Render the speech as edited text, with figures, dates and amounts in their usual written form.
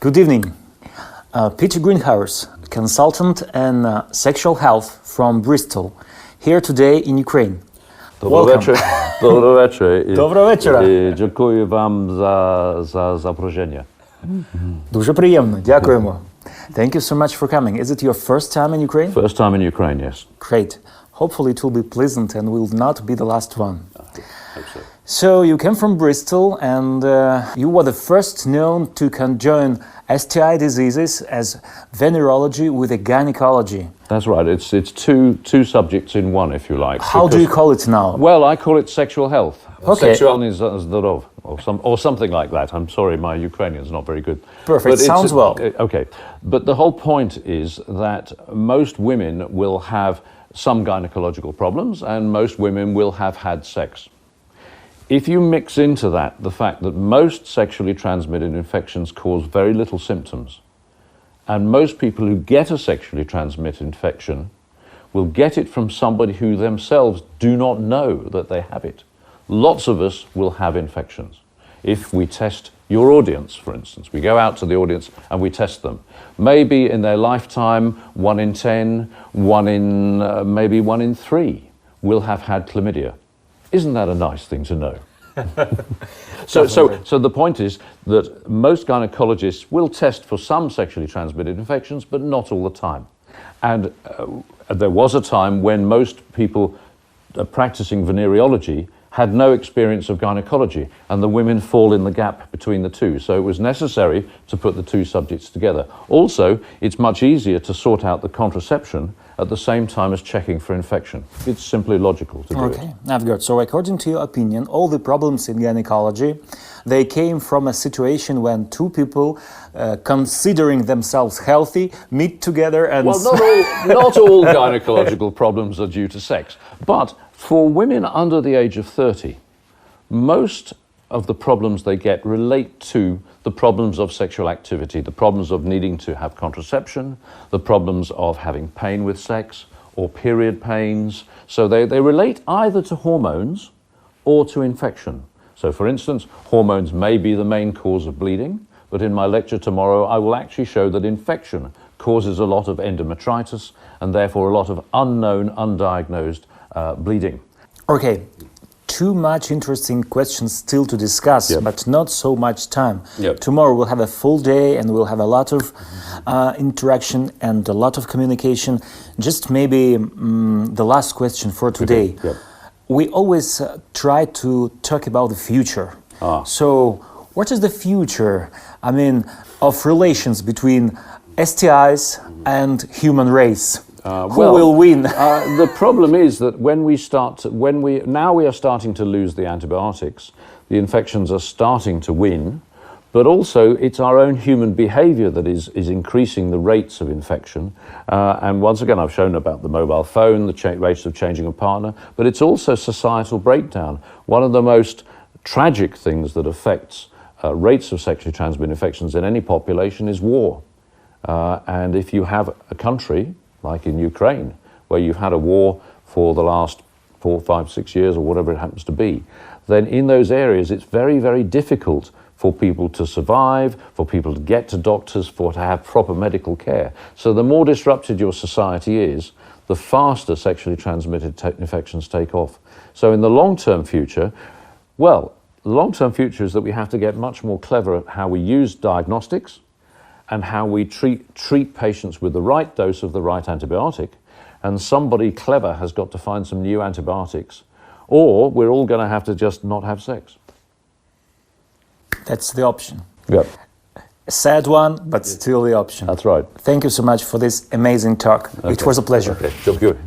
Good evening. Peter Grinhaus, consultant in sexual health from Bristol, here today in Ukraine. Welcome. Доброго вечора. І дякую вам за запрошення. Дуже приємно. Дякуємо. Thank you so much for coming. Is it your first time in Ukraine? First time in Ukraine, yes. Great. Hopefully it will be pleasant and will not be the last one. Hope so. So you came from Bristol and you were the first known to conjoin STI diseases as venerology with a gynecology. That's right. It's two subjects in one, if you like. How do you call it now? Well, I call it sexual health. Okay. Sexual is zdorov, or something like that. I'm sorry, my Ukrainian is not very good. Perfect. But sounds well. Okay. But the whole point is that most women will have some gynecological problems and most women will have had sex. If you mix into that the fact that most sexually transmitted infections cause very little symptoms, and most people who get a sexually transmitted infection will get it from somebody who themselves do not know that they have it. Lots of us will have infections. If we test your audience, for instance, we go out to the audience and we test them. Maybe in their lifetime, 1 in 10, maybe 1 in 3 will have had chlamydia. Isn't that a nice thing to know? So the point is that most gynecologists will test for some sexually transmitted infections, but not all the time. And there was a time when most people practicing venereology had no experience of gynecology, and the women fall in the gap between the two. So it was necessary to put the two subjects together. Also, it's much easier to sort out the contraception at the same time as checking for infection. It's simply logical to do it. Okay, I've got. So according to your opinion, all the problems in gynecology, they came from a situation when two people, considering themselves healthy, meet together and... Well, not all gynecological problems are due to sex, but for women under the age of 30, most of the problems they get relate to the problems of sexual activity, the problems of needing to have contraception, the problems of having pain with sex or period pains. So they relate either to hormones or to infection. So for instance, hormones may be the main cause of bleeding, but in my lecture tomorrow I will actually show that infection causes a lot of endometritis and therefore a lot of unknown, undiagnosed bleeding. Okay. Too much interesting questions still to discuss, Yep. but not so much time. Yep. Tomorrow we'll have a full day and we'll have a lot of interaction and a lot of communication. Just maybe the last question for today. Okay. Yep. We always try to talk about the future. So what is the future, of relations between STIs and human race? Who will win? The problem is that now we are starting to lose the antibiotics, the infections are starting to win, but also it's our own human behavior that is increasing the rates of infection. And once again, I've shown about the mobile phone, the rates of changing a partner, but it's also societal breakdown. One of the most tragic things that affects rates of sexually transmitted infections in any population is war. And if you have a country like in Ukraine, where you've had a war for the last 4, 5, 6 years or whatever it happens to be, then in those areas it's very, very difficult for people to survive, for people to get to doctors, to have proper medical care. So the more disrupted your society is, the faster sexually transmitted infections take off. So in the long-term future, the long-term future is that we have to get much more clever at how we use diagnostics, and how we treat patients with the right dose of the right antibiotic, and somebody clever has got to find some new antibiotics, or we're all going to have to just not have sex. That's the option. Yep. A sad one, but still the option. That's right. Thank you so much for this amazing talk. Okay. It was a pleasure. Okay. Good.